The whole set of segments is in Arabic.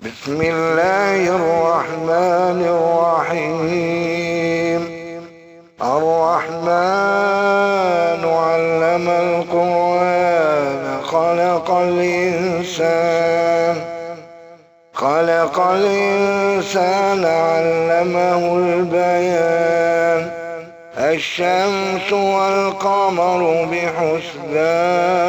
بسم الله الرحمن الرحيم. الرحمن علم القرآن خلق الإنسان علمه البيان. الشمس والقمر بحسبان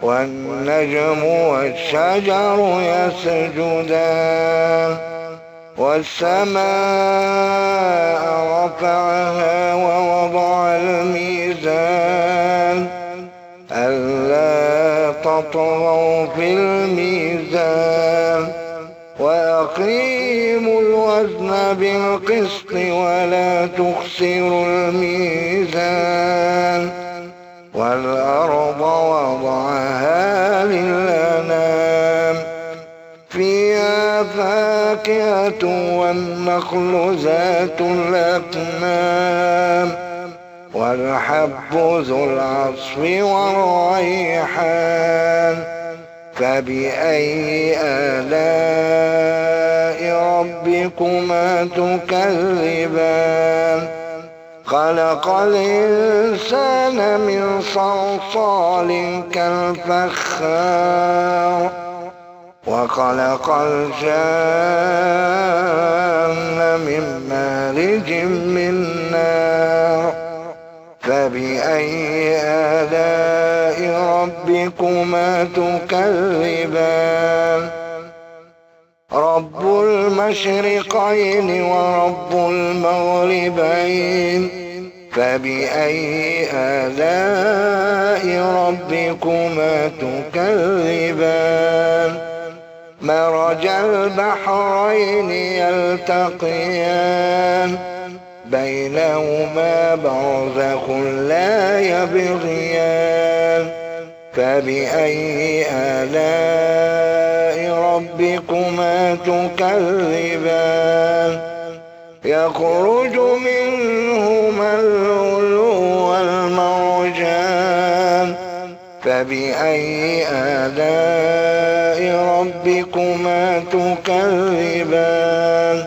والنجم والشجر يسجدان والسماء رفعها ووضع الميزان ألا تطغوا في الميزان وأقيموا الوزن بالقسط ولا تخسروا الميزان والأرض وضعها للأنام فيها فاكهة والنخل ذات الأكمام والحب ذو العصف والريحان. فبأي آلاء ربكما تكذبان؟ خلق الإنسان من صلصال كالفخار وخلق الجان من مارج من نار. فبأي آلاء ربكما تكذبان؟ رب المشرقين ورب المغربين. فبأي آلاء ربكما تكذبان؟ مرج البحرين يلتقيان بينهما برزخ لا يبغيان. فبأي آلاء ربكما تكذبان؟ يخرج منهما اللؤلؤ والمرجان. فبأي آلاء ربكما تكذبان؟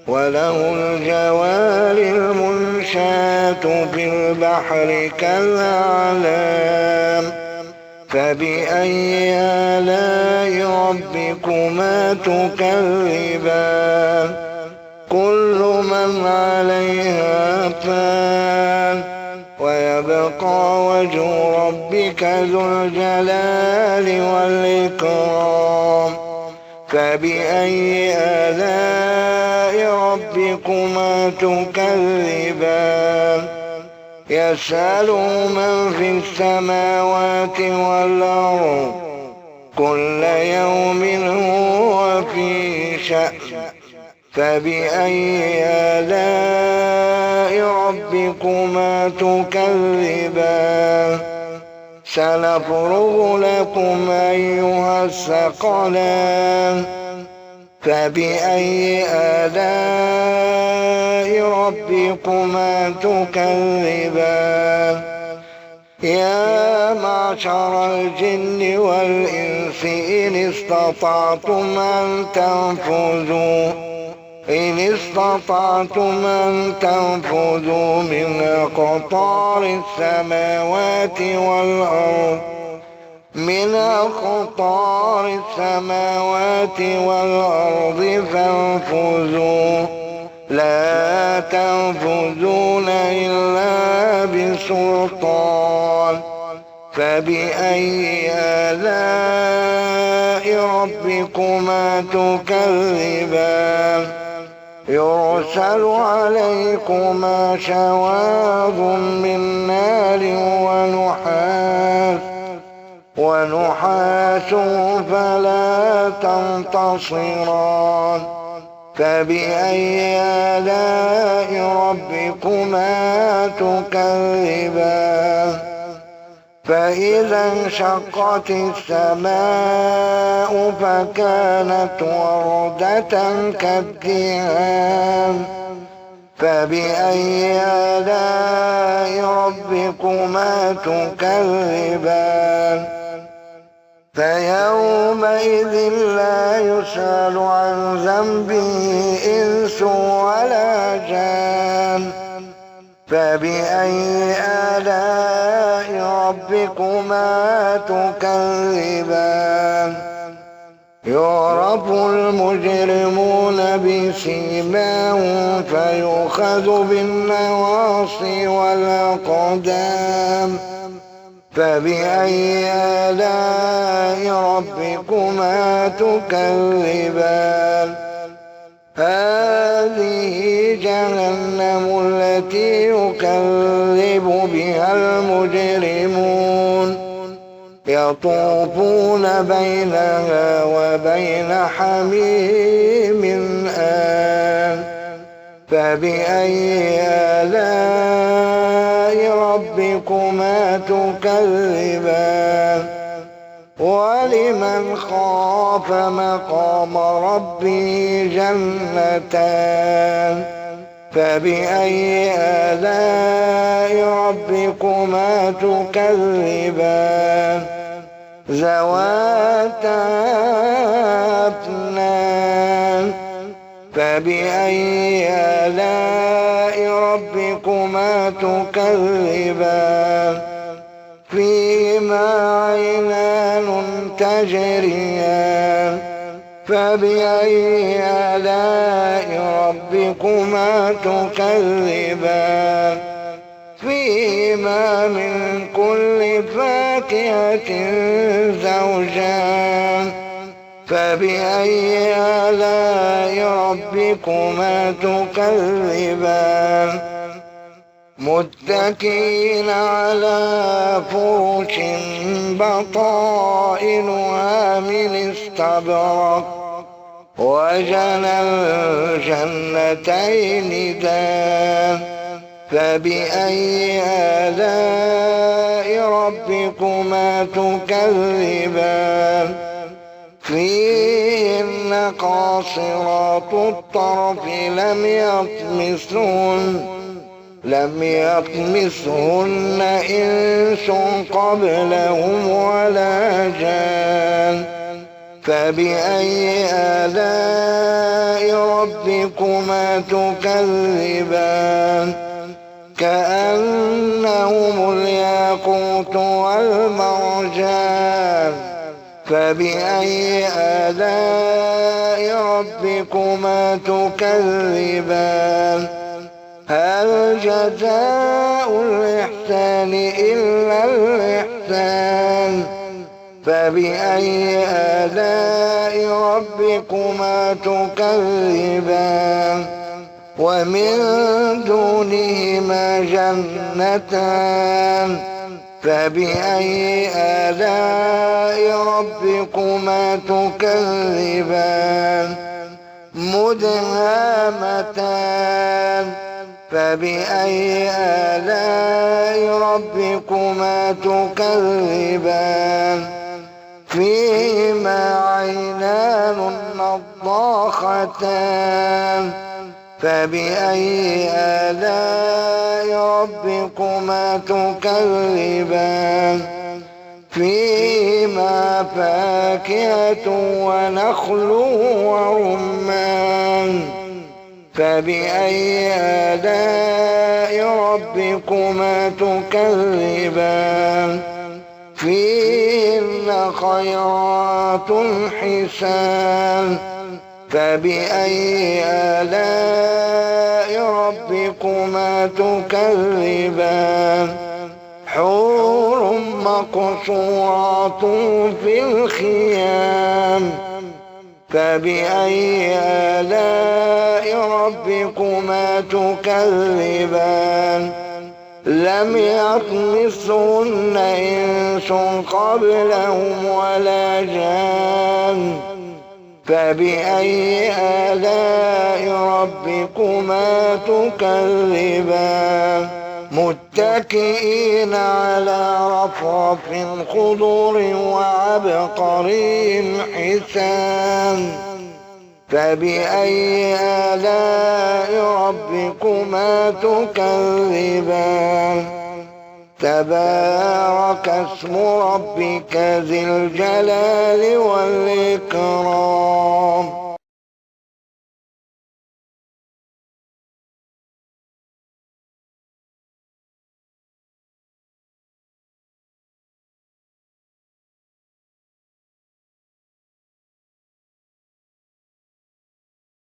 وله الجوار المنشآت في البحر كالأعلام. فبأي آلاء ربكما تكذبان؟ كل من عليها فان ويبقى وجه ربك ذو الجلال والإكرام. فبأي آلاء ربكما تكذبان؟ يسأله من في السماوات والأرض كل يوم هو في شأن. فبأي آلاء ربكما تكذبان؟ سنفرغ لكم أيها الثقلان. فبأي آلاء ربكما تكذبان؟ يا معشر الجن والإنس إن استطعتم أن تنفذوا من أقطار السماوات والأرض فانفذوا لا تنفذون إلا بسلطان. فبأي آلاء ربكما تكذبان؟ يرسل عليكما شواظ من نار ونحاس فلا تنتصران. فبأي آلاء ربكما تكذبان؟ فإذا انشقت السماء فكانت وردة كالدهان. فبأي آلاء ربكما تكذبان؟ فيومئذ لا يسأل عن ذنبه إنس ولا جان فبأي آلاء ربكما تكذبان يعرف المجرمون بسيماهم فيؤخذ بالنواصي والأقدام فبأي آلاء ربكما تكذبان هذه جهنم التي يكذب بها المجرمون يطوفون بينها وبين حميم آن فبأي آلاء ربكما تكذبان ولمن خاف مقام ربه جنتان فبأي آلاء ربكما تكذبان ذواتا أفنان فبأي آلاء ربكما تكذبان فيهما عينان تجريان فبأي آلاء ربكما تكذبان فيهما من كل فاكهة زوجان فبأي آلاء ربكما تكذبان متكئين على فرش بطائنها من استبرق وجنى الجنتين دان فبأي آلاء ربكما تكذبان فيهن قاصرات الطرف لم يطمثهن إنس قبلهم ولا جان فبأي آلاء ربكما تكذبان كأنهم الياقوت والمرجان فبأي آلاء ربكما تكذبان هل جزاء الإحسان إلا الإحسان فبأي آلاء ربكما تكذبان ومن دونهما جنتان فبأي آلاء ربكما تكذبان مدهامتان فبأي آلاء ربكما تكذبان فيهما عينان نضاختان فبأي آلاء ربكما تكذبان فيهما فاكهة ونخل ورمان فبأي آلاء ربكما تكذبان فيهن خيرات حسان فبأي آلاء ربكما تكذبان حور مقصورات في الخيام فبأي آلاء ربكما تكذبان لم يطمثهن إنس قبلهم ولا جان فبأي آلاء ربكما تكذبان متكئين على رفرف خضر وعبقري حسان فبأي آلاء ربكما تكذبان تبارك اسم ربك ذي الجلال والإكرام.